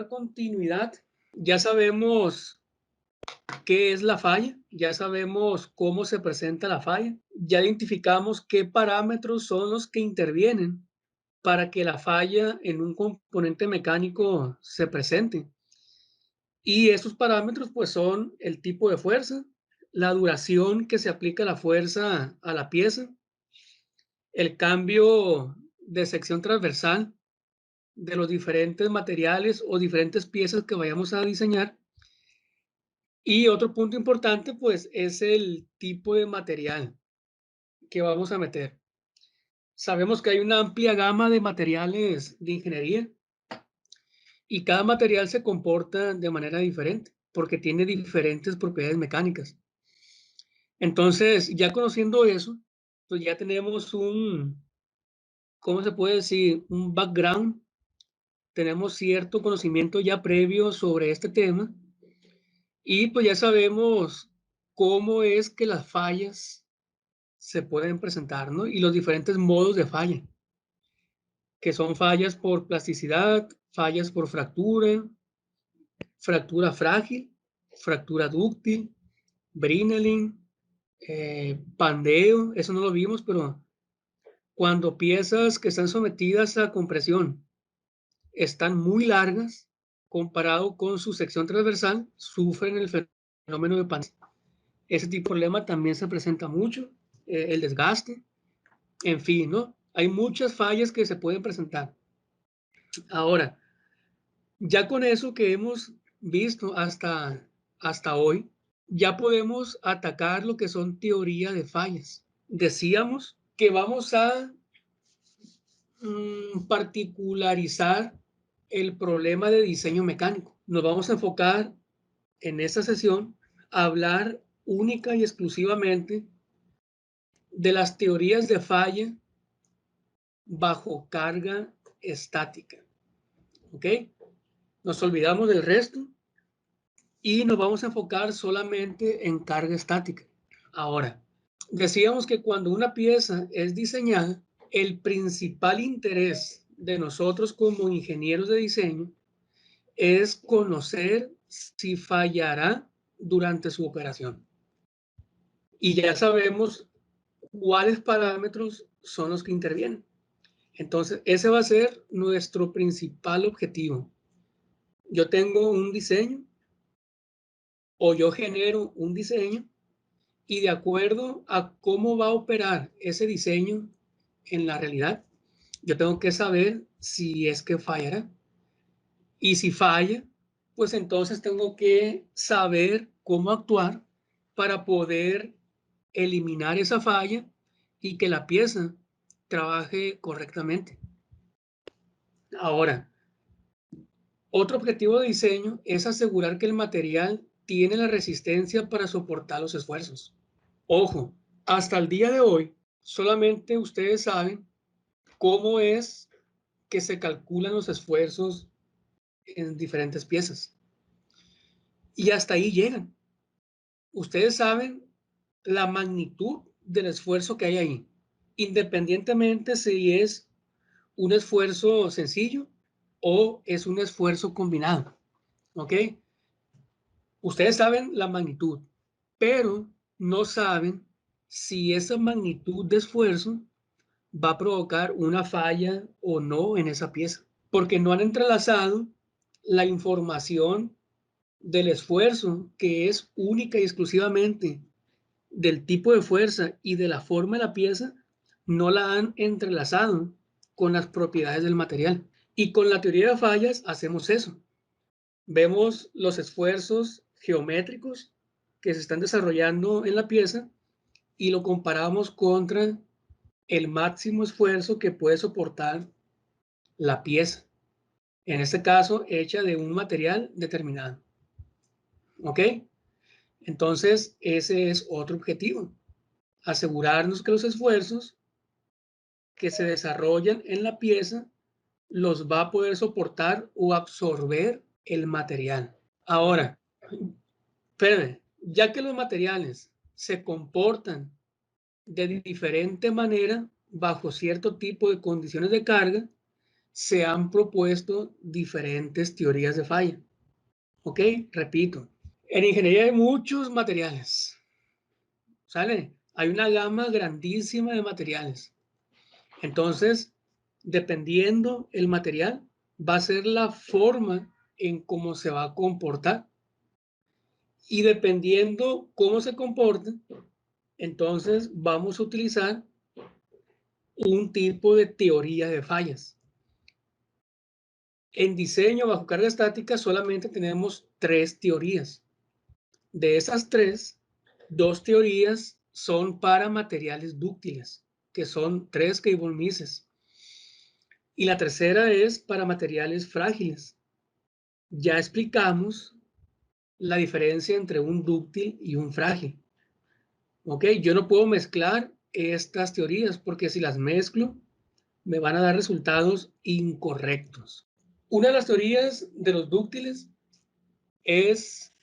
continuidad. Ya sabemos qué es la falla, ya sabemos cómo se presenta la falla, ya identificamos qué parámetros son los que intervienen para que la falla en un componente mecánico se presente. Y esos parámetros pues son el tipo de fuerza, la duración que se aplica la fuerza a la pieza, el cambio de sección transversal de los diferentes materiales o diferentes piezas que vayamos a diseñar. Y otro punto importante, pues, es el tipo de material que vamos a meter. Sabemos que hay una amplia gama de materiales de ingeniería y cada material se comporta de manera diferente porque tiene diferentes propiedades mecánicas. Entonces, ya conociendo eso, pues ya tenemos ¿cómo se puede decir? Un background, tenemos cierto conocimiento ya previo sobre este tema y pues ya sabemos cómo es que las fallas se pueden presentar, ¿no? Y los diferentes modos de falla, que son fallas por plasticidad, fallas por fractura, fractura frágil, fractura dúctil, Brinelling, pandeo, eso no lo vimos, pero cuando piezas que están sometidas a compresión están muy largas comparado con su sección transversal, sufren el fenómeno de pandeo. Ese tipo de problema también se presenta mucho, el desgaste, en fin, ¿no? Hay muchas fallas que se pueden presentar. Ahora, ya con eso que hemos visto hasta hoy, ya podemos atacar lo que son teoría de fallas. Decíamos que vamos a particularizar el problema de diseño mecánico. Nos vamos a enfocar en esta sesión a hablar única y exclusivamente de las teorías de falla bajo carga estática. ¿Ok? Nos olvidamos del resto y nos vamos a enfocar solamente en carga estática. Ahora, decíamos que cuando una pieza es diseñada, el principal interés de nosotros como ingenieros de diseño es conocer si fallará durante su operación. Y ya sabemos cuáles parámetros son los que intervienen. Entonces, ese va a ser nuestro principal objetivo. Yo tengo un diseño o yo genero un diseño y de acuerdo a cómo va a operar ese diseño en la realidad, yo tengo que saber si es que fallará. Y si falla, pues entonces tengo que saber cómo actuar para poder eliminar esa falla y que la pieza trabaje correctamente. Ahora, otro objetivo de diseño es asegurar que el material tiene la resistencia para soportar los esfuerzos. Ojo, hasta el día de hoy, solamente ustedes saben cómo es que se calculan los esfuerzos en diferentes piezas. Y hasta ahí llegan. Ustedes saben la magnitud del esfuerzo que hay ahí, independientemente si es un esfuerzo sencillo o es un esfuerzo combinado. ¿Ok? Ustedes saben la magnitud, pero no saben si esa magnitud de esfuerzo va a provocar una falla o no en esa pieza, porque no han entrelazado la información del esfuerzo, que es única y exclusivamente del tipo de fuerza y de la forma de la pieza, no la han entrelazado con las propiedades del material. Y con la teoría de fallas hacemos eso. Vemos los esfuerzos geométricos que se están desarrollando en la pieza y lo comparamos contra el máximo esfuerzo que puede soportar la pieza, en este caso hecha de un material determinado. ¿Ok? Entonces, ese es otro objetivo, asegurarnos que los esfuerzos que se desarrollan en la pieza los va a poder soportar o absorber el material. Ahora, espérame, ya que los materiales se comportan de diferente manera bajo cierto tipo de condiciones de carga, se han propuesto diferentes teorías de falla. ¿Ok? Repito, en ingeniería hay muchos materiales. ¿Sale? Hay una gama grandísima de materiales. Entonces, dependiendo el material, va a ser la forma en cómo se va a comportar. Y dependiendo cómo se comporte, entonces vamos a utilizar un tipo de teoría de fallas. En diseño bajo carga estática solamente tenemos 3 teorías. De esas 3, 2 teorías son para materiales dúctiles, que son 3 Cable-Misses. Y la tercera es para materiales frágiles. Ya explicamos la diferencia entre un dúctil y un frágil. ¿Ok? Yo no puedo mezclar estas teorías porque si las mezclo me van a dar resultados incorrectos. Una de las teorías de los dúctiles es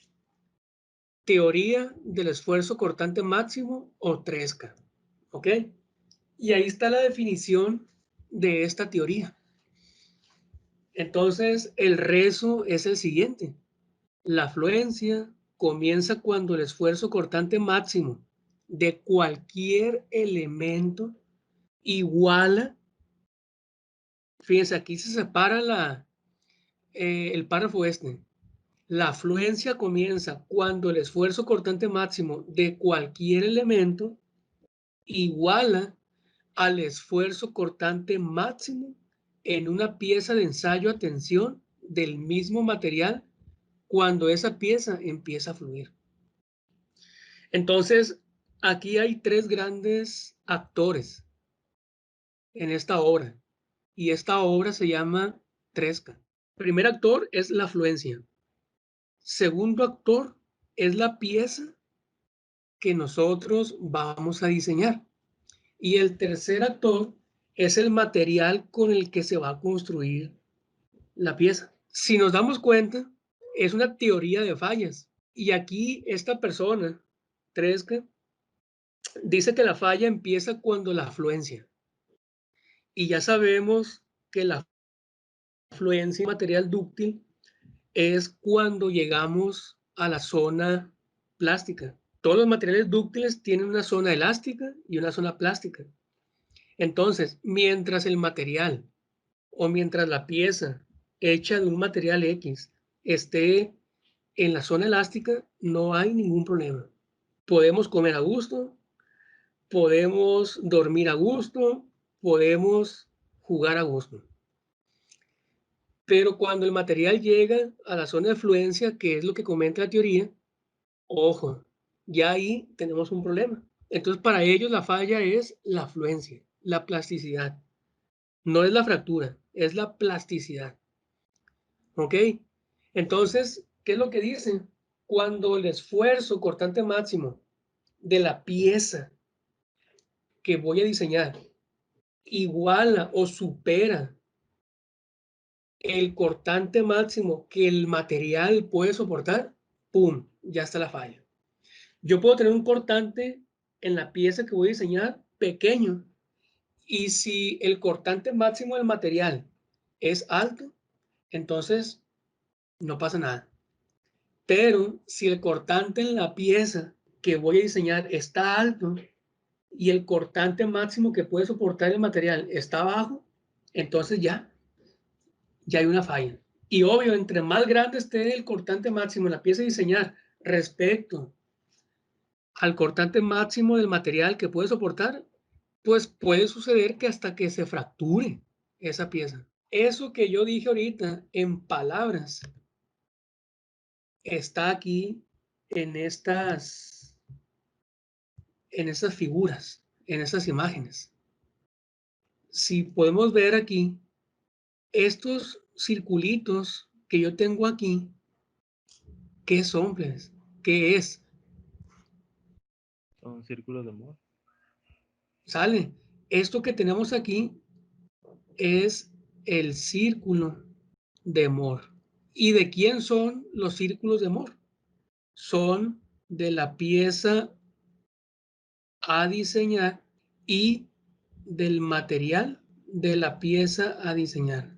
teoría del esfuerzo cortante máximo o Tresca. ¿Ok? Y ahí está la definición de esta teoría. Entonces, el rezo es el siguiente. La afluencia comienza cuando el esfuerzo cortante máximo de cualquier elemento iguala, fíjense, aquí se separa el párrafo este. La afluencia comienza cuando el esfuerzo cortante máximo de cualquier elemento iguala al esfuerzo cortante máximo en una pieza de ensayo a tensión del mismo material cuando esa pieza empieza a fluir. Entonces, aquí hay 3 grandes actores en esta obra y esta obra se llama Tresca. Primer actor es la afluencia. Segundo actor es la pieza que nosotros vamos a diseñar. Y el tercer actor es el material con el que se va a construir la pieza. Si nos damos cuenta, es una teoría de fallas. Y aquí esta persona, Tresca, dice que la falla empieza cuando la afluencia. Y ya sabemos que la afluencia material dúctil es cuando llegamos a la zona plástica. Todos los materiales dúctiles tienen una zona elástica y una zona plástica. Entonces, mientras el material o mientras la pieza hecha de un material X esté en la zona elástica, no hay ningún problema. Podemos comer a gusto, podemos dormir a gusto, podemos jugar a gusto. Pero cuando el material llega a la zona de fluencia, que es lo que comenta la teoría, ojo, ya ahí tenemos un problema. Entonces, para ellos la falla es la fluencia, la plasticidad. No es la fractura, es la plasticidad. ¿Ok? Entonces, ¿qué es lo que dicen? Cuando el esfuerzo cortante máximo de la pieza que voy a diseñar iguala o supera el cortante máximo que el material puede soportar, ¡pum! Ya está la falla. Yo puedo tener un cortante en la pieza que voy a diseñar pequeño y si el cortante máximo del material es alto, entonces no pasa nada. Pero si el cortante en la pieza que voy a diseñar está alto y el cortante máximo que puede soportar el material está bajo, entonces ya hay una falla. Y obvio, entre más grande esté el cortante máximo en la pieza de diseñar respecto al cortante máximo del material que puede soportar, pues puede suceder que hasta que se fracture esa pieza. Eso que yo dije ahorita en palabras está aquí en estas figuras, en esas imágenes. Si podemos ver aquí, estos circulitos que yo tengo aquí, ¿qué son, pues? ¿Qué es? Son círculos de Moore. ¿Sale? Esto que tenemos aquí es el círculo de Moore. ¿Y de quién son los círculos de Moore? Son de la pieza a diseñar y del material de la pieza a diseñar.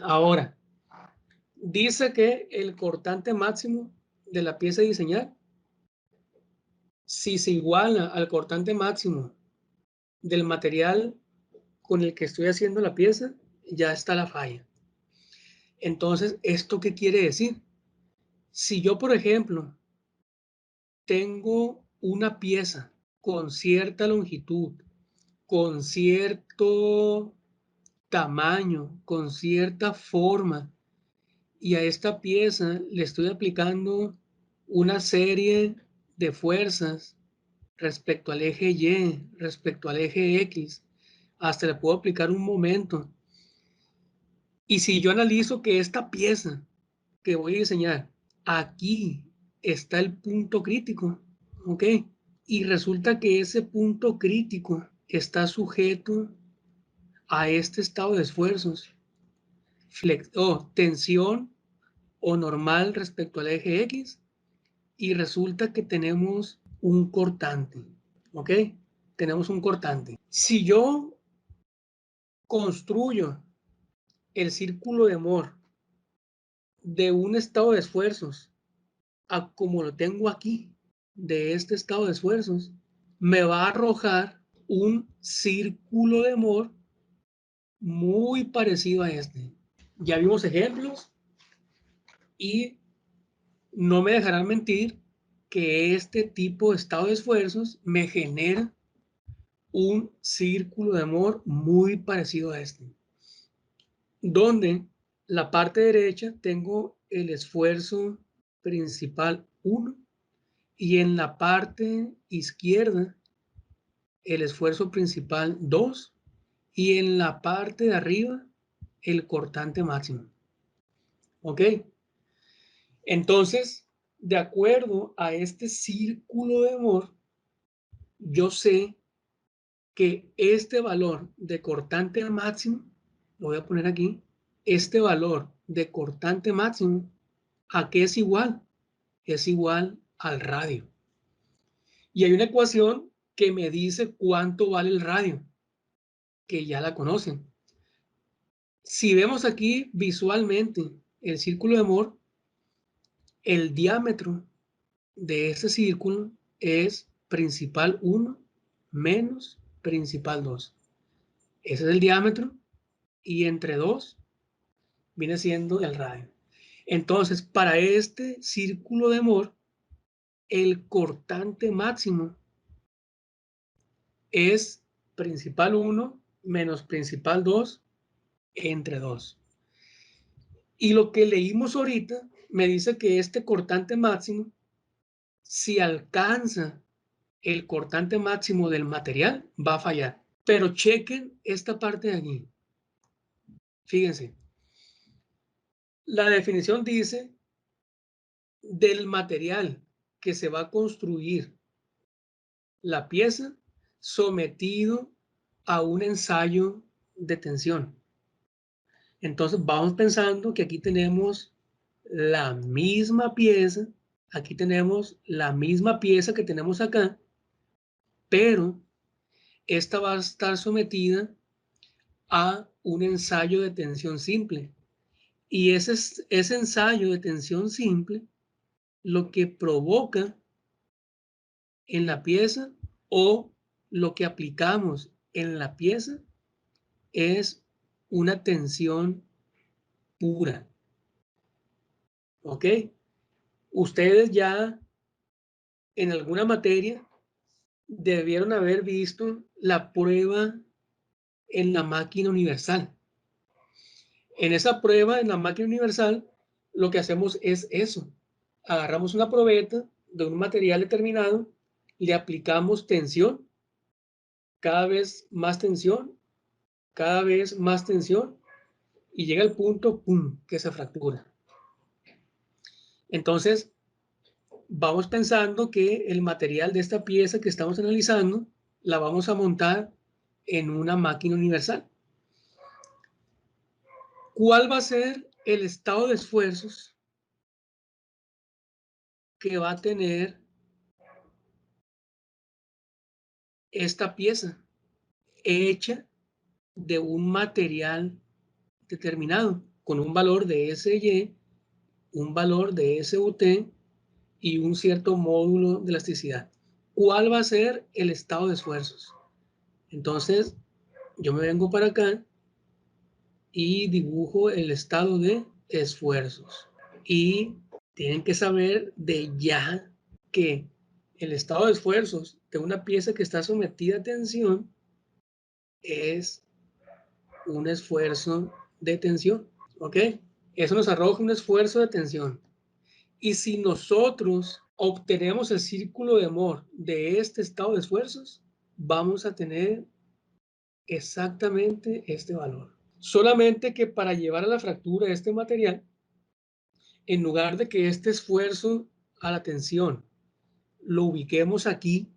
Ahora, dice que el cortante máximo de la pieza a diseñar, si se iguala al cortante máximo del material con el que estoy haciendo la pieza, ya está la falla. Entonces, ¿esto qué quiere decir? Si yo, por ejemplo, tengo una pieza con cierta longitud, con cierto tamaño, con cierta forma, y a esta pieza le estoy aplicando una serie de fuerzas respecto al eje Y, respecto al eje X, hasta le puedo aplicar un momento. Y si yo analizo que esta pieza que voy a diseñar, aquí está el punto crítico, ¿ok? Y resulta que ese punto crítico está sujeto a este estado de esfuerzos, tensión o normal respecto al eje X, y resulta que tenemos un cortante, ¿ok? Tenemos un cortante. Si yo construyo el círculo de Mohr de un estado de esfuerzos a como lo tengo aquí, de este estado de esfuerzos, me va a arrojar un círculo de Mohr muy parecido a este. Ya vimos ejemplos y no me dejarán mentir que este tipo de estado de esfuerzos me genera un círculo de Mohr muy parecido a este, donde la parte derecha tengo el esfuerzo principal 1 y en la parte izquierda el esfuerzo principal 2 y en la parte de arriba el cortante máximo. ¿Ok? Entonces, de acuerdo a este círculo de Mohr, yo sé que este valor de cortante máximo, lo voy a poner aquí, este valor de cortante máximo, ¿a qué es igual? Es igual al radio. Y hay una ecuación que me dice cuánto vale el radio, que ya la conocen. Si vemos aquí visualmente el círculo de Mohr, el diámetro de este círculo es principal 1 menos principal 2. Ese es el diámetro y entre 2 viene siendo el radio. Entonces, para este círculo de Mohr, el cortante máximo es principal 1 menos principal 2 entre 2. Y lo que leímos ahorita me dice que este cortante máximo, si alcanza el cortante máximo del material, va a fallar. Pero chequen esta parte de aquí. Fíjense, la definición dice del material que se va a construir la pieza sometido a un ensayo de tensión. Entonces vamos pensando que aquí tenemos la misma pieza, aquí tenemos la misma pieza que tenemos acá, pero esta va a estar sometida a un ensayo de tensión simple. Y ese ensayo de tensión simple lo que provoca en la pieza o lo que aplicamos en la pieza es una tensión pura. ¿Ok? Ustedes ya en alguna materia debieron haber visto la prueba en la máquina universal. En esa prueba en la máquina universal, lo que hacemos es eso. Agarramos una probeta de un material determinado, le aplicamos tensión, cada vez más tensión, cada vez más tensión, y llega el punto, ¡pum!, que se fractura. Entonces, vamos pensando que el material de esta pieza que estamos analizando la vamos a montar en una máquina universal. ¿Cuál va a ser el estado de esfuerzos que va a tener esta pieza hecha de un material determinado? con un valor de SY, un valor de SUT y un cierto módulo de elasticidad. ¿Cuál va a ser el estado de esfuerzos? Entonces, yo me vengo para acá y dibujo el estado de esfuerzos. Y tienen que saber de ya que el estado de esfuerzos de una pieza que está sometida a tensión es un esfuerzo de tensión, ¿ok? Eso nos arroja un esfuerzo de tensión. Y si nosotros obtenemos el círculo de Mohr de este estado de esfuerzos, vamos a tener exactamente este valor. Solamente que para llevar a la fractura de este material, en lugar de que este esfuerzo a la tensión lo ubiquemos aquí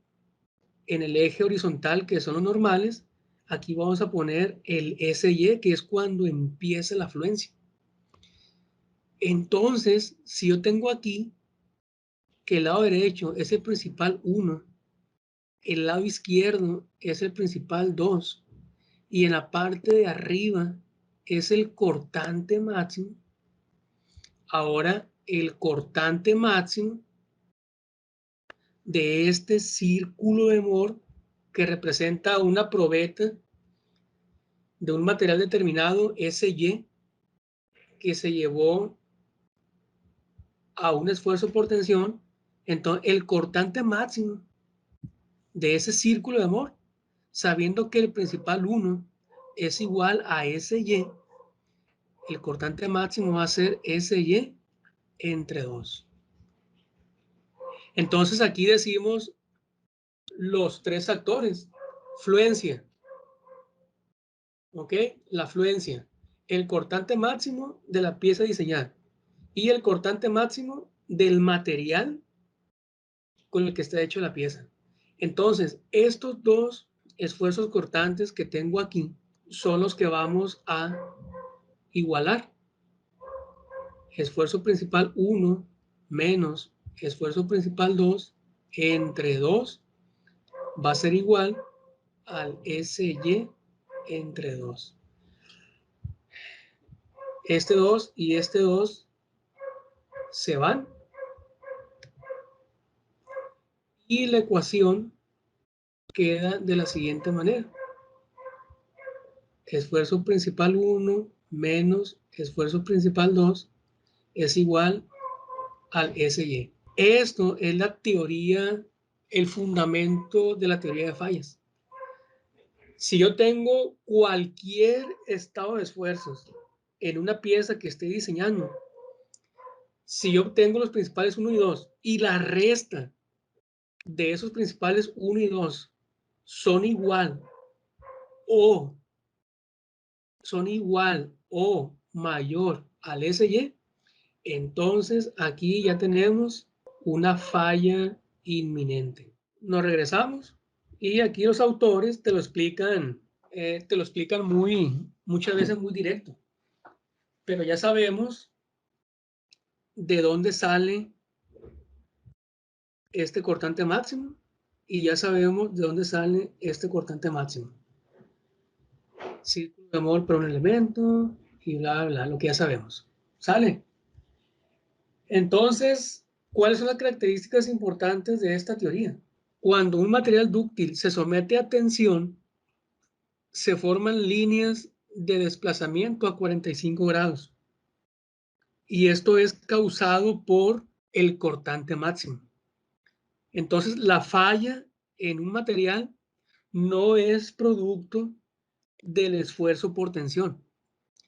en el eje horizontal, que son los normales, aquí vamos a poner el SY, que es cuando empieza la afluencia. Entonces, si yo tengo aquí que el lado derecho es el principal 1, el lado izquierdo es el principal 2, y en la parte de arriba es el cortante máximo, ahora el cortante máximo de este círculo de Mohr, que representa una probeta de un material determinado, SY, que se llevó a un esfuerzo por tensión, entonces el cortante máximo de ese círculo de Mohr, sabiendo que el principal 1 es igual a SY, el cortante máximo va a ser SY entre 2. Entonces aquí decimos los tres factores: fluencia, ¿ok? La fluencia, el cortante máximo de la pieza diseñada y el cortante máximo del material con el que está hecho la pieza. Entonces, estos dos esfuerzos cortantes que tengo aquí son los que vamos a igualar. Esfuerzo principal 1 menos esfuerzo principal 2 entre 2 va a ser igual al SY entre 2. Este 2 y este 2 se van. Y la ecuación queda de la siguiente manera. Esfuerzo principal 1 menos esfuerzo principal 2 es igual al SY. Esto es la teoría, el fundamento de la teoría de fallas. Si yo tengo cualquier estado de esfuerzos en una pieza que esté diseñando, si yo obtengo los principales 1 y 2 y la resta de esos principales 1 y 2 son igual o mayor al SY, entonces aquí ya tenemos una falla inminente. Nos regresamos y aquí los autores te lo explican muchas veces muy directo, pero ya sabemos de dónde sale este cortante máximo y ya sabemos de dónde sale este cortante máximo. Círculo de Mohr para un elemento y bla, bla, lo que ya sabemos. ¿Sale? Entonces, ¿cuáles son las características importantes de esta teoría? Cuando un material dúctil se somete a tensión, se forman líneas de desplazamiento a 45 grados. Y esto es causado por el cortante máximo. Entonces, la falla en un material no es producto del esfuerzo por tensión,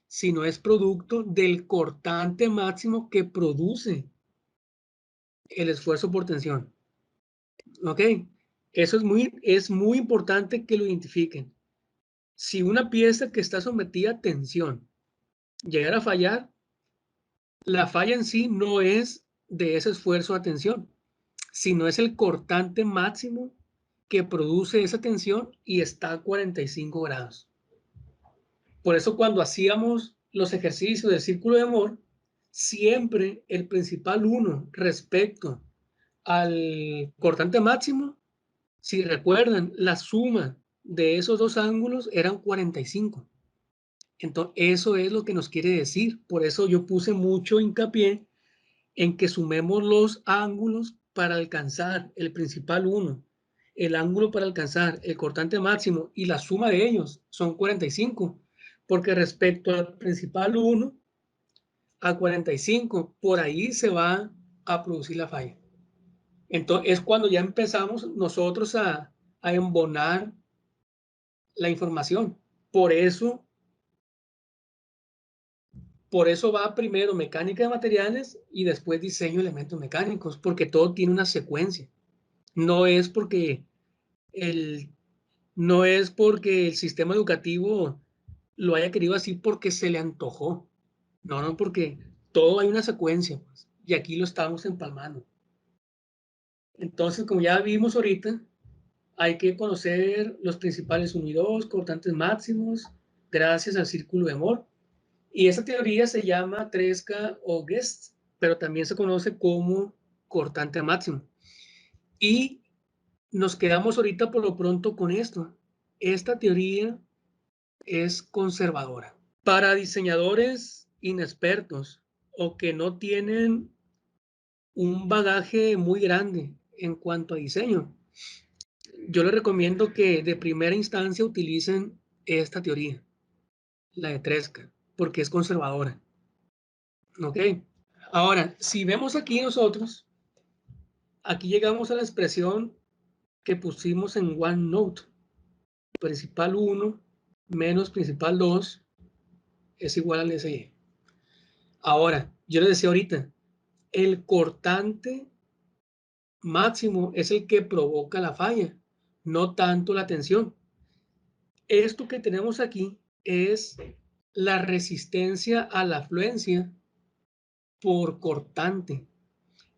sino es producto del cortante máximo que produce el esfuerzo por tensión. ¿Ok? Eso es muy importante que lo identifiquen. Si una pieza que está sometida a tensión llegara a fallar, la falla en sí no es de ese esfuerzo a tensión, sino es el cortante máximo que produce esa tensión y está a 45 grados. Por eso cuando hacíamos los ejercicios del círculo de Mohr, siempre el principal 1 respecto al cortante máximo, si recuerdan, la suma de esos dos ángulos eran 45. Entonces, eso es lo que nos quiere decir. Por eso yo puse mucho hincapié en que sumemos los ángulos para alcanzar el principal 1, el ángulo para alcanzar el cortante máximo y la suma de ellos son 45, porque respecto al principal 1 a 45, por ahí se va a producir la falla. Entonces es cuando ya empezamos nosotros a embonar la información. Por eso va primero mecánica de materiales y después diseño de elementos mecánicos, porque todo tiene una secuencia. No es porque el, no es porque el sistema educativo lo haya querido así porque se le antojó. No, no, porque todo hay una secuencia, pues, y aquí lo estamos empalmando. Entonces, como ya vimos ahorita, hay que conocer los principales 1 y 2, cortantes máximos, gracias al círculo de Moore. Y esa teoría se llama Tresca o Guest, pero también se conoce como cortante máximo. Y nos quedamos ahorita por lo pronto con esto. Esta teoría es conservadora. Para diseñadores inexpertos o que no tienen un bagaje muy grande en cuanto a diseño, yo les recomiendo que de primera instancia utilicen esta teoría, la de Tresca, porque es conservadora. ¿Ok? Ahora, si vemos aquí nosotros, aquí llegamos a la expresión que pusimos en OneNote. Principal 1 menos principal 2 es igual al SY. Ahora, yo les decía ahorita, el cortante máximo es el que provoca la falla, no tanto la tensión. Esto que tenemos aquí es la resistencia a la afluencia por cortante.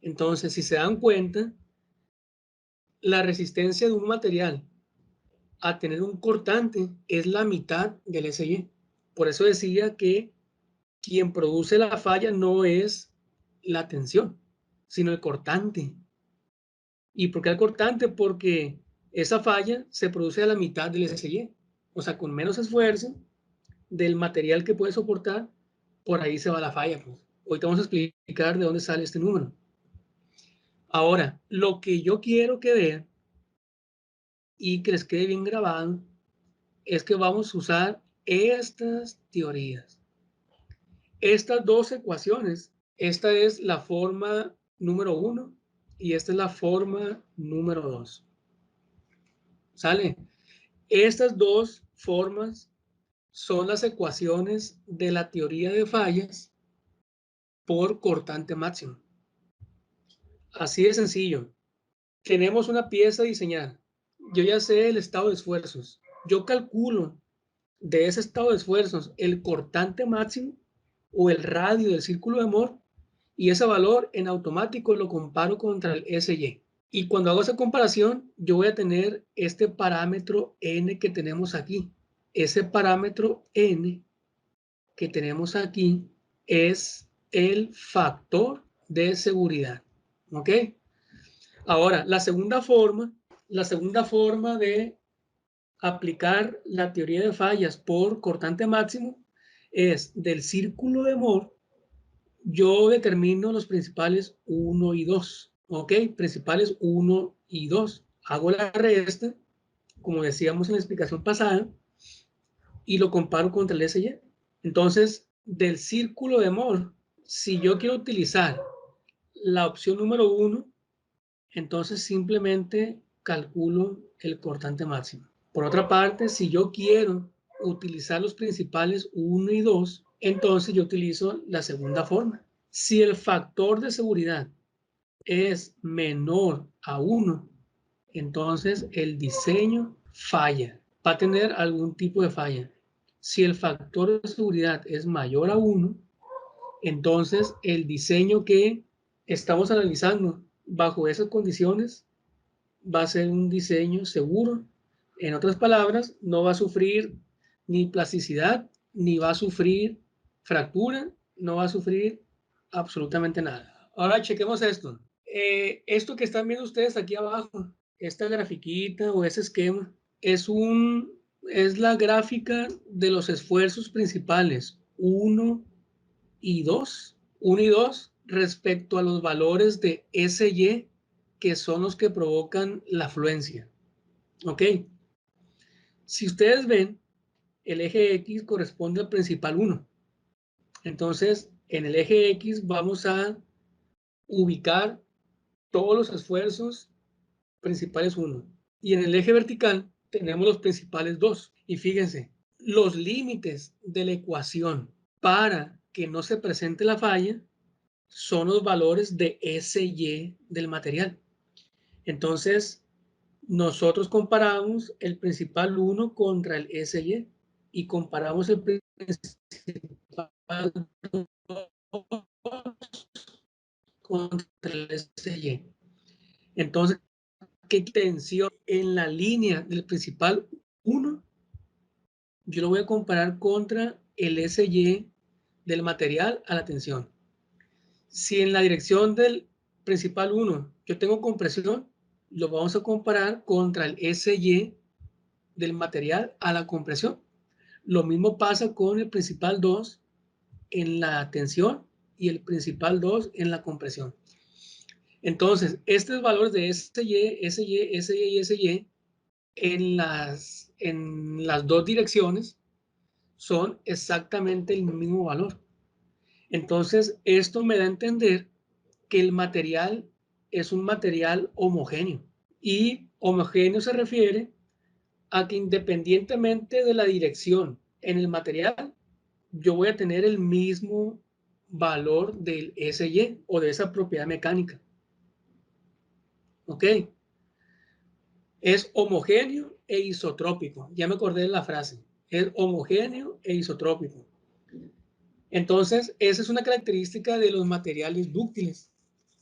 Entonces, si se dan cuenta, la resistencia de un material a tener un cortante es la mitad del SY. Por eso decía que quien produce la falla no es la tensión, sino el cortante. ¿Y por qué el cortante? Porque esa falla se produce a la mitad del SY. O sea, con menos esfuerzo del material que puede soportar, por ahí se va la falla. Pues. Hoy te vamos a explicar de dónde sale este número. Ahora, lo que yo quiero que vean y que les quede bien grabado es que vamos a usar estas teorías. Estas dos ecuaciones, esta es la forma número 1 y esta es la forma número 2. ¿Sale? Estas dos formas son las ecuaciones de la teoría de fallas por cortante máximo. Así de sencillo. Tenemos una pieza diseñada. Yo ya sé el estado de esfuerzos. Yo calculo de ese estado de esfuerzos el cortante máximo o el radio del círculo de Moore y ese valor en automático lo comparo contra el SY. Y cuando hago esa comparación, yo voy a tener este parámetro N que tenemos aquí. Ese parámetro N que tenemos aquí es el factor de seguridad. ¿Ok? Ahora, la segunda forma de aplicar la teoría de fallas por cortante máximo es del círculo de Moore. Yo determino los principales 1 y 2. ¿Ok? Principales 1 y 2. Hago la resta, como decíamos en la explicación pasada, y lo comparo contra el SY. Entonces, del círculo de Moore, si yo quiero utilizar la opción número 1, entonces simplemente calculo el cortante máximo. Por otra parte, si yo quiero utilizar los principales 1 y 2, entonces yo utilizo la segunda forma. Si el factor de seguridad es menor a 1, entonces el diseño falla. Va a tener algún tipo de falla. Si el factor de seguridad es mayor a 1, entonces el diseño que estamos analizando bajo esas condiciones va a ser un diseño seguro. En otras palabras, no va a sufrir ni plasticidad, ni va a sufrir fractura, no va a sufrir absolutamente nada. Ahora chequemos esto. Esto que están viendo ustedes aquí abajo, esta grafiquita o ese esquema, es un es la gráfica de los esfuerzos principales 1 y 2. 1 y 2 respecto a los valores de SY, que son los que provocan la fluencia. ¿Ok? Si ustedes ven, el eje X corresponde al principal 1. Entonces, en el eje X vamos a ubicar todos los esfuerzos principales 1. Y en el eje vertical tenemos los principales 2. Y fíjense, los límites de la ecuación para que no se presente la falla son los valores de SY del material. Entonces, nosotros comparamos el principal 1 contra el SY y comparamos el principal 2 contra el SY. Entonces, ¿qué tensión en la línea del principal 1? Yo lo voy a comparar contra el SY del material a la tensión. Si en la dirección del principal 1 yo tengo compresión, lo vamos a comparar contra el SY del material a la compresión. Lo mismo pasa con el principal 2 en la tensión y el principal 2 en la compresión. Entonces, estos valores de SY, SY, SY y SY en las dos direcciones son exactamente el mismo valor. Entonces, esto me da a entender que el material es un material homogéneo. Y homogéneo se refiere a que independientemente de la dirección en el material, yo voy a tener el mismo valor del SY o de esa propiedad mecánica. ¿Ok? Es homogéneo e isotrópico. Ya me acordé de la frase. Es homogéneo e isotrópico. Entonces, esa es una característica de los materiales dúctiles,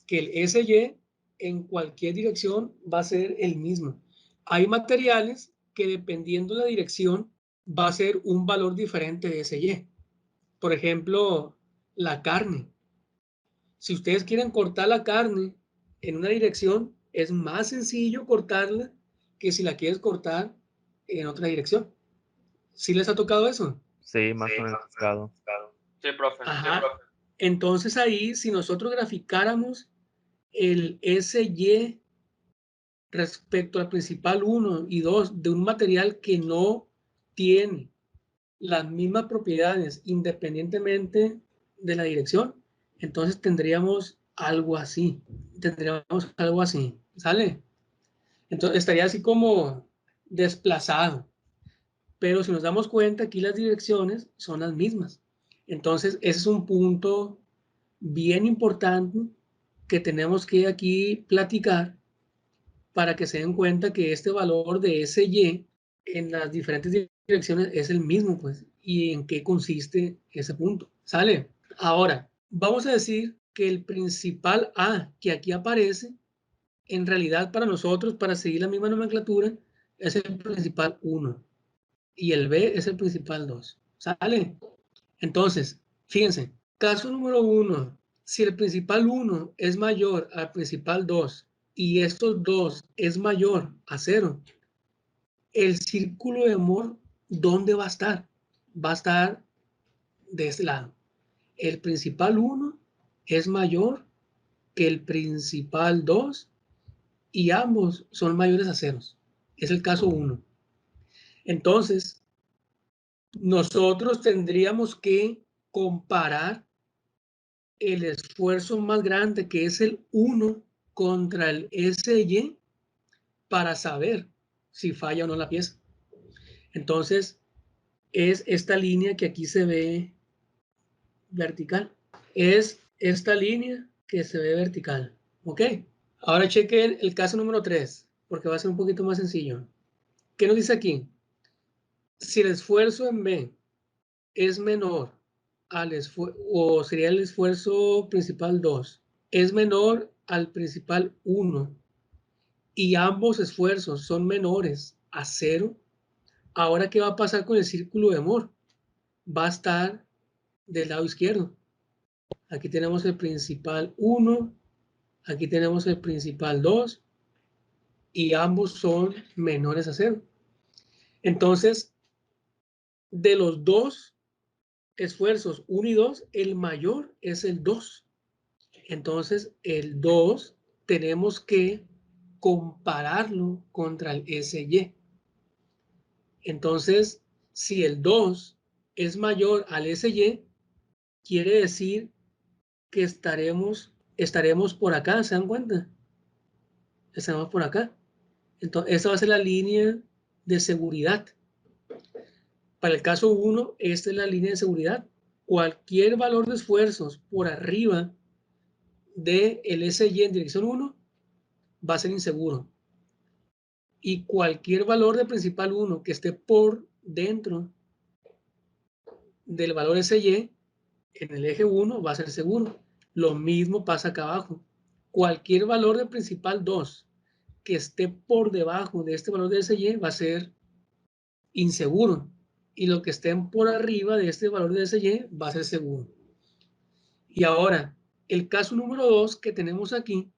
que el SY en cualquier dirección va a ser el mismo. Hay materiales que dependiendo de la dirección va a ser un valor diferente de SY. Por ejemplo, la carne. Si ustedes quieren cortar la carne en una dirección, es más sencillo cortarla que si la quieres cortar en otra dirección. ¿Sí les ha tocado eso? Sí, más o menos tocado. Sí, profe. Ajá. Entonces ahí, si nosotros graficáramos el SY respecto al principal 1 y 2 de un material que no tiene las mismas propiedades independientemente de la dirección, entonces tendríamos algo así. ¿Sale? Entonces estaría así como desplazado. Pero si nos damos cuenta, aquí las direcciones son las mismas. Entonces, ese es un punto bien importante que tenemos que aquí platicar para que se den cuenta que este valor de SY en las diferentes direcciones es el mismo, pues, y en qué consiste ese punto. ¿Sale? Ahora, vamos a decir que el principal A que aquí aparece, en realidad para nosotros, para seguir la misma nomenclatura, es el principal 1 y el B es el principal 2. ¿Sale? Entonces, fíjense, caso número 1, si el principal 1 es mayor al principal 2 y estos dos es mayor a 0, el círculo de Mohr, ¿dónde va a estar? Va a estar de este lado. El principal 1 es mayor que el principal 2 y ambos son mayores a 0. Es el caso 1. Entonces, nosotros tendríamos que comparar el esfuerzo más grande, que es el 1 contra el SY, para saber si falla o no la pieza. Entonces, es esta línea que aquí se ve vertical. Es esta línea que se ve vertical. ¿Ok? Ahora chequen el caso número 3, porque va a ser un poquito más sencillo. ¿Qué nos dice aquí? Si el esfuerzo en B es menor al esfuerzo, o sería el esfuerzo principal 2, es menor al principal 1 y ambos esfuerzos son menores a 0, ahora ¿qué va a pasar con el círculo de Mohr? Va a estar del lado izquierdo. Aquí tenemos el principal 1, aquí tenemos el principal 2 y ambos son menores a 0. Entonces, de los dos esfuerzos 1 y 2, el mayor es el 2. Entonces, el 2 tenemos que compararlo contra el SY. Entonces, si el 2 es mayor al SY, quiere decir que estaremos por acá, ¿se dan cuenta? Estaremos por acá. Entonces, esa va a ser la línea de seguridad. Para el caso 1, esta es la línea de seguridad. Cualquier valor de esfuerzos por arriba del SY en dirección 1 va a ser inseguro. Y cualquier valor de principal 1 que esté por dentro del valor SY en el eje 1 va a ser seguro. Lo mismo pasa acá abajo. Cualquier valor de principal 2 que esté por debajo de este valor de SY va a ser inseguro. Y lo que estén por arriba de este valor de SY va a ser seguro. Y ahora, el caso número 2 que tenemos aquí,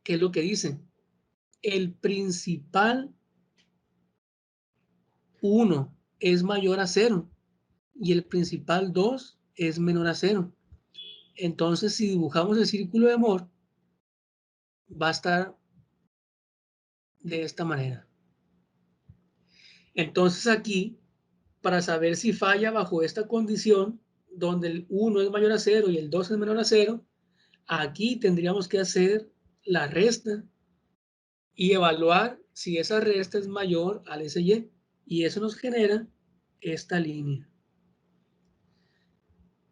¿qué es lo que dice? El principal 1 es mayor a 0 y el principal 2 es menor a 0. Entonces, si dibujamos el círculo de Moore, va a estar de esta manera. Entonces aquí, para saber si falla bajo esta condición, donde el 1 es mayor a 0 y el 2 es menor a 0, aquí tendríamos que hacer la resta y evaluar si esa resta es mayor al SY. Y eso nos genera esta línea.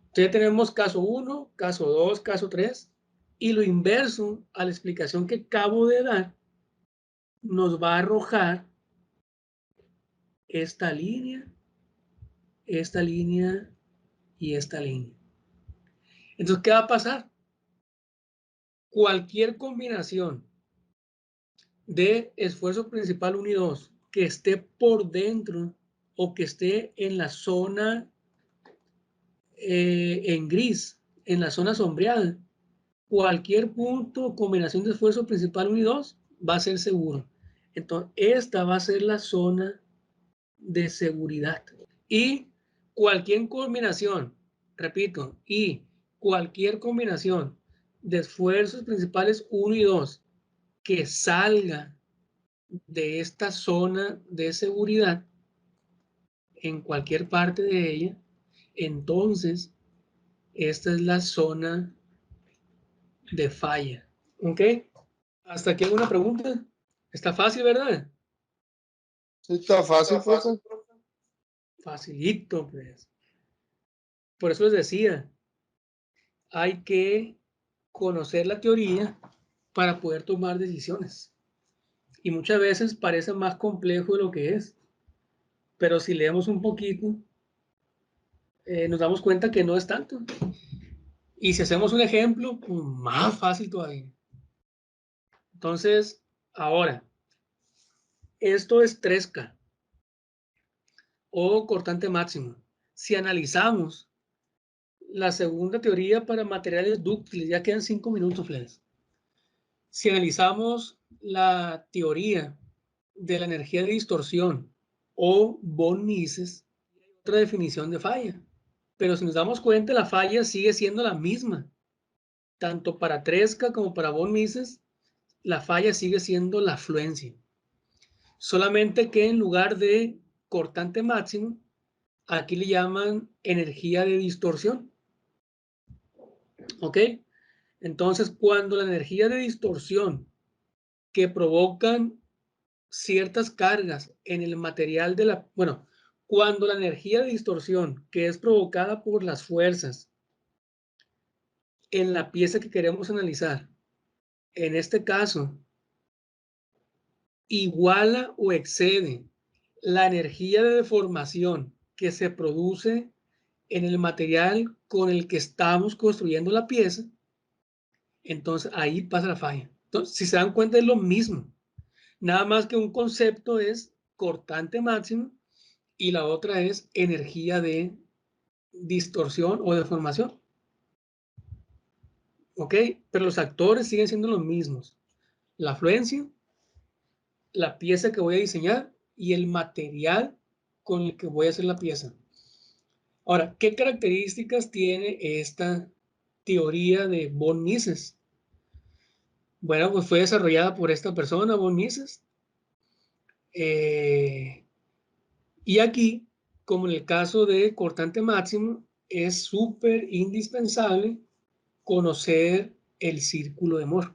Entonces tenemos caso 1, caso 2, caso 3. Y lo inverso a la explicación que acabo de dar nos va a arrojar esta línea y esta línea. Entonces, ¿qué va a pasar? Cualquier combinación de esfuerzo principal 1 y 2 que esté por dentro o que esté en la zona en gris, en la zona sombreada, cualquier punto o combinación de esfuerzo principal 1 y 2 va a ser seguro. Entonces, esta va a ser la zona de seguridad. Y cualquier combinación, repito, y cualquier combinación de esfuerzos principales 1 y 2 que salga de esta zona de seguridad en cualquier parte de ella, entonces esta es la zona de falla. ¿Ok? ¿Hasta aquí alguna pregunta? Está fácil, ¿verdad? Está fácil, profe. Facilito, pues. Por eso les decía, hay que conocer la teoría para poder tomar decisiones. Y muchas veces parece más complejo de lo que es. Pero si leemos un poquito, nos damos cuenta que no es tanto. Y si hacemos un ejemplo, pues más fácil todavía. Entonces, ahora, esto es 3K o cortante máximo. Si analizamos la segunda teoría para materiales dúctiles, ya quedan 5 minutos, Flex. Si analizamos la teoría de la energía de distorsión o von Mises, hay otra definición de falla. Pero si nos damos cuenta, la falla sigue siendo la misma. Tanto para 3K como para von Mises, la falla sigue siendo la afluencia. Solamente que en lugar de cortante máximo, aquí le llaman energía de distorsión. ¿Ok? Entonces, cuando la energía de distorsión que provocan ciertas cargas en el material de la... Bueno, cuando la energía de distorsión que es provocada por las fuerzas en la pieza que queremos analizar, en este caso, iguala o excede la energía de deformación que se produce en el material con el que estamos construyendo la pieza, entonces ahí pasa la falla. Entonces, si se dan cuenta, es lo mismo. Nada más que un concepto es cortante máximo y la otra es energía de distorsión o deformación. ¿Ok? Pero los actores siguen siendo los mismos. La afluencia, la pieza que voy a diseñar y el material con el que voy a hacer la pieza. Ahora, ¿qué características tiene esta teoría de von Mises? Bueno, pues fue desarrollada por esta persona, von Mises. Y aquí, como en el caso de cortante máximo, es súper indispensable conocer el círculo de Moore.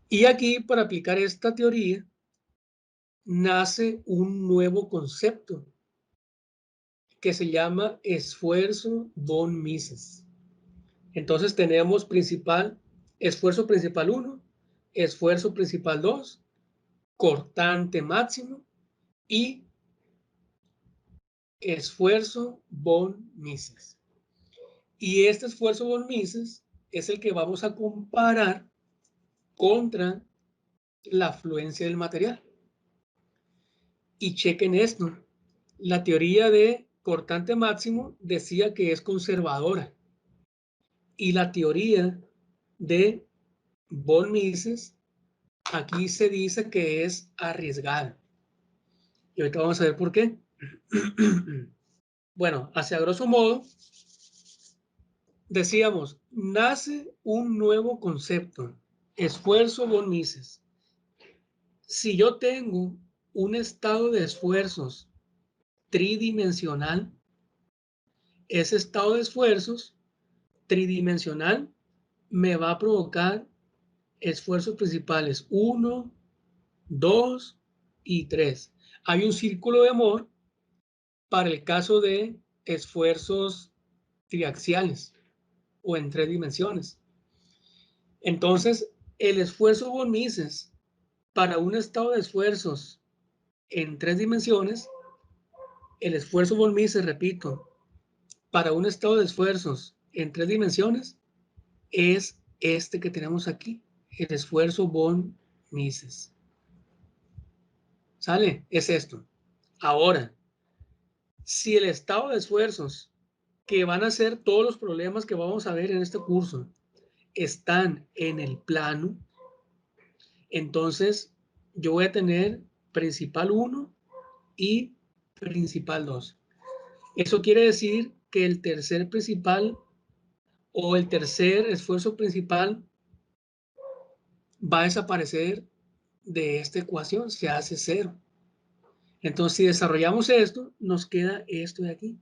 Y aquí, para aplicar esta teoría, nace un nuevo concepto que se llama esfuerzo von Mises. Entonces tenemos esfuerzo principal 1, esfuerzo principal 2, cortante máximo y esfuerzo von Mises. Y este esfuerzo von Mises es el que vamos a comparar contra la afluencia del material. Y chequen esto. La teoría de cortante máximo decía que es conservadora. Y la teoría de von Mises aquí se dice que es arriesgada. Y ahorita vamos a ver por qué. Bueno, hacia grosso modo, decíamos, nace un nuevo concepto, esfuerzo von Mises. Si yo tengo un estado de esfuerzos tridimensional, ese estado de esfuerzos tridimensional me va a provocar esfuerzos principales 1, 2 y 3. Hay un círculo de Moore para el caso de esfuerzos triaxiales o en 3 dimensiones. Entonces, el esfuerzo von Mises para un estado de esfuerzos en 3 dimensiones, el esfuerzo von Mises, repito, para un estado de esfuerzos en 3 dimensiones es este que tenemos aquí, el esfuerzo von Mises. ¿Sale? Es esto. Ahora, si el estado de esfuerzos que van a ser todos los problemas que vamos a ver en este curso están en el plano, entonces yo voy a tener principal 1 y principal 2. Eso quiere decir que el tercer principal o el tercer esfuerzo principal va a desaparecer de esta ecuación, se hace 0. Entonces, si desarrollamos esto, nos queda esto de aquí.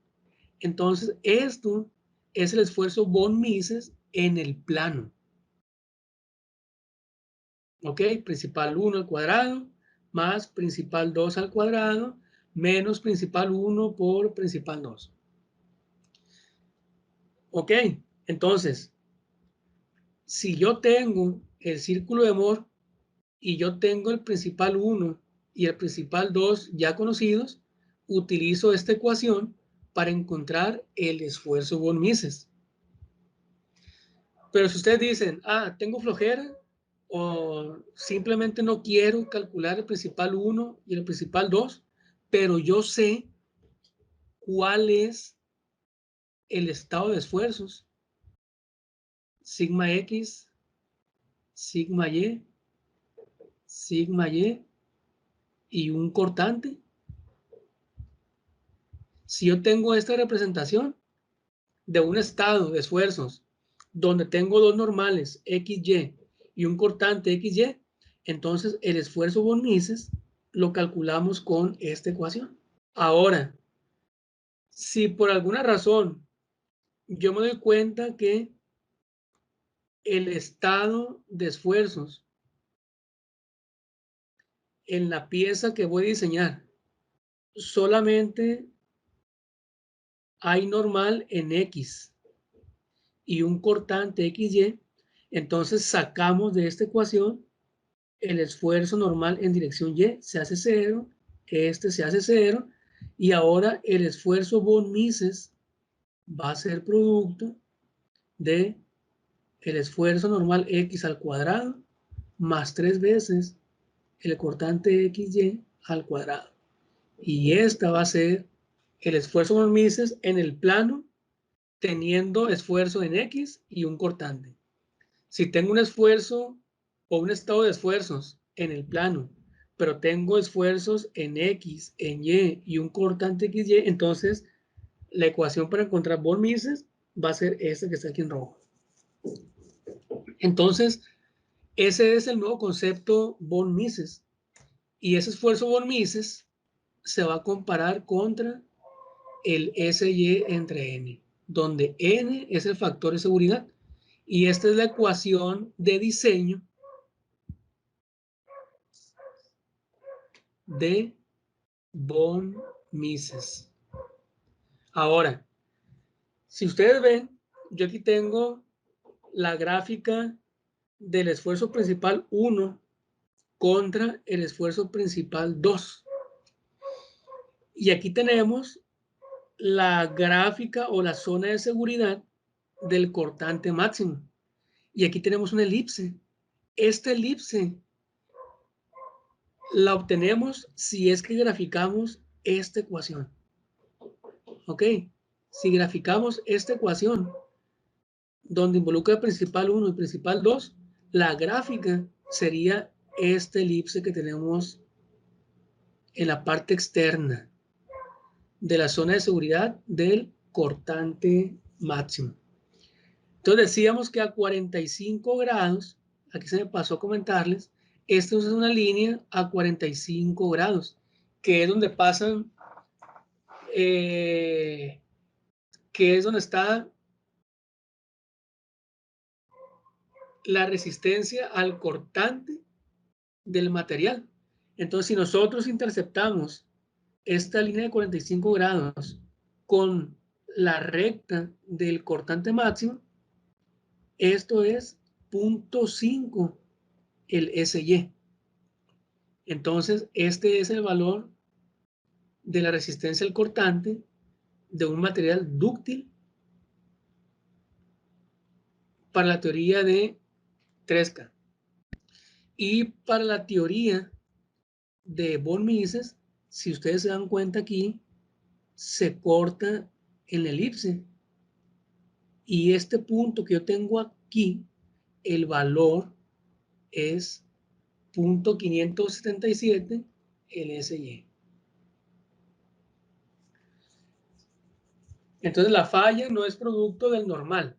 Entonces, esto es el esfuerzo von Mises en el plano. ¿Ok? Principal 1 al cuadrado más principal 2 al cuadrado menos principal 1 por principal 2. ¿Ok? Entonces, si yo tengo el círculo de Moore y yo tengo el principal 1 y el principal 2 ya conocidos, utilizo esta ecuación para encontrar el esfuerzo von Mises. Pero si ustedes dicen, tengo flojera o simplemente no quiero calcular el principal 1 y el principal 2, pero yo sé cuál es el estado de esfuerzos, sigma X, sigma Y, sigma y un cortante. Si yo tengo esta representación de un estado de esfuerzos donde tengo dos normales XY y un cortante XY, entonces el esfuerzo von Mises lo calculamos con esta ecuación. Ahora, si por alguna razón yo me doy cuenta que el estado de esfuerzos en la pieza que voy a diseñar solamente hay normal en X y un cortante XY, entonces sacamos de esta ecuación el esfuerzo normal en dirección Y, se hace 0, este se hace 0, y ahora el esfuerzo von Mises va a ser producto de el esfuerzo normal X al cuadrado más 3 veces el cortante XY al cuadrado. Y esta va a ser el esfuerzo von Mises en el plano teniendo esfuerzo en X y un cortante. Si tengo un esfuerzo o un estado de esfuerzos en el plano pero tengo esfuerzos en X, en Y y un cortante XY, entonces la ecuación para encontrar von Mises va a ser esta que está aquí en rojo. Entonces, ese es el nuevo concepto von Mises. Y ese esfuerzo von Mises se va a comparar contra el SY entre N, donde N es el factor de seguridad. Y esta es la ecuación de diseño de von Mises. Ahora, si ustedes ven, yo aquí tengo la gráfica del esfuerzo principal 1 contra el esfuerzo principal 2. Y aquí tenemos la gráfica o la zona de seguridad del cortante máximo. Y aquí tenemos una elipse. Esta elipse la obtenemos si es que graficamos esta ecuación. ¿Ok? Si graficamos esta ecuación, donde involucra el principal 1 y principal 2, la gráfica sería esta elipse que tenemos en la parte externa de la zona de seguridad del cortante máximo. Entonces decíamos que a 45 grados, aquí se me pasó a comentarles, esta es una línea a 45 grados, que es donde pasan, que es donde está la resistencia al cortante del material. Entonces, si nosotros interceptamos esta línea de 45 grados con la recta del cortante máximo, esto es 0.5 el SY. Entonces, este es el valor de la resistencia al cortante de un material dúctil para la teoría de Tresca. Y para la teoría de von Mises, si ustedes se dan cuenta aquí, se corta en la elipse. Y este punto que yo tengo aquí, el valor es 0.577 LSY. Entonces la falla no es producto del normal.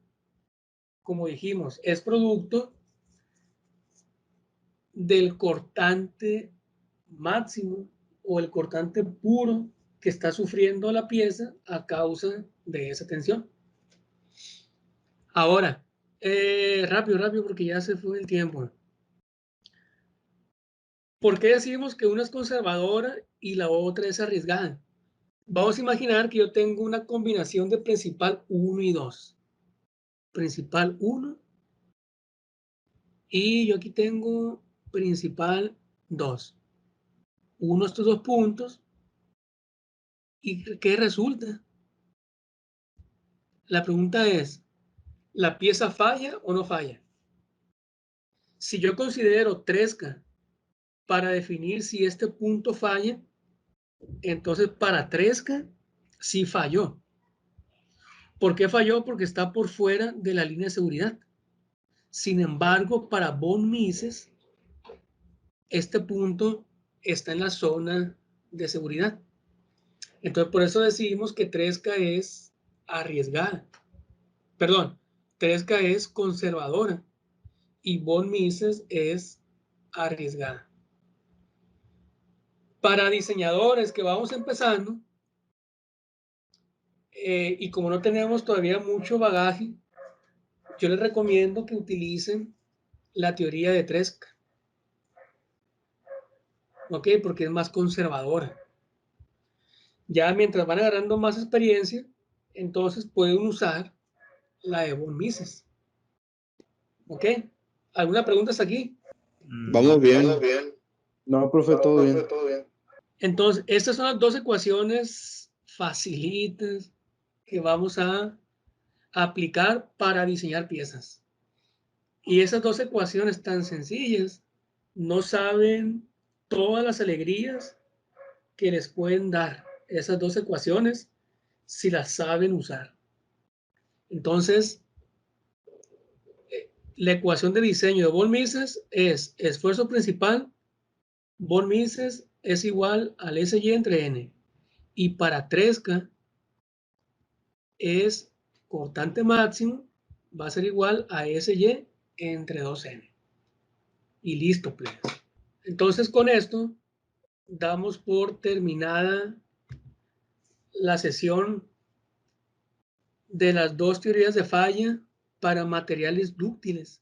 Como dijimos, es producto del cortante máximo o el cortante puro que está sufriendo la pieza a causa de esa tensión. Ahora, rápido, porque ya se fue el tiempo. ¿Por qué decimos que una es conservadora y la otra es arriesgada? Vamos a imaginar que yo tengo una combinación de principal 1 y 2. Principal 1 y yo aquí tengo principal 2. Uno de estos dos puntos. ¿Y qué resulta? La pregunta es, ¿la pieza falla o no falla? Si yo considero Tresca para definir si este punto falla, entonces para Tresca sí falló. ¿Por qué falló? Porque está por fuera de la línea de seguridad. Sin embargo, para von Mises, este punto está en la zona de seguridad. Entonces, por eso decimos que Tresca es arriesgada. Perdón, Tresca es conservadora y von Mises es arriesgada. Para diseñadores que vamos empezando, y como no tenemos todavía mucho bagaje, yo les recomiendo que utilicen la teoría de Tresca. ¿Ok? Porque es más conservadora. Ya mientras van agarrando más experiencia, entonces pueden usar la de von Mises. ¿Ok? ¿Alguna pregunta hasta aquí? Vamos bien. No, profe, todo bien. Entonces, estas son las dos ecuaciones facilitas que vamos a aplicar para diseñar piezas. Y esas dos ecuaciones tan sencillas no saben todas las alegrías que les pueden dar esas dos ecuaciones si las saben usar. Entonces, la ecuación de diseño de von Mises es esfuerzo principal von Mises es igual al SY entre N. Y para Tresca es cortante máximo, va a ser igual a SY entre 2N. Y listo, pues. Entonces con esto damos por terminada la sesión de las dos teorías de falla para materiales dúctiles.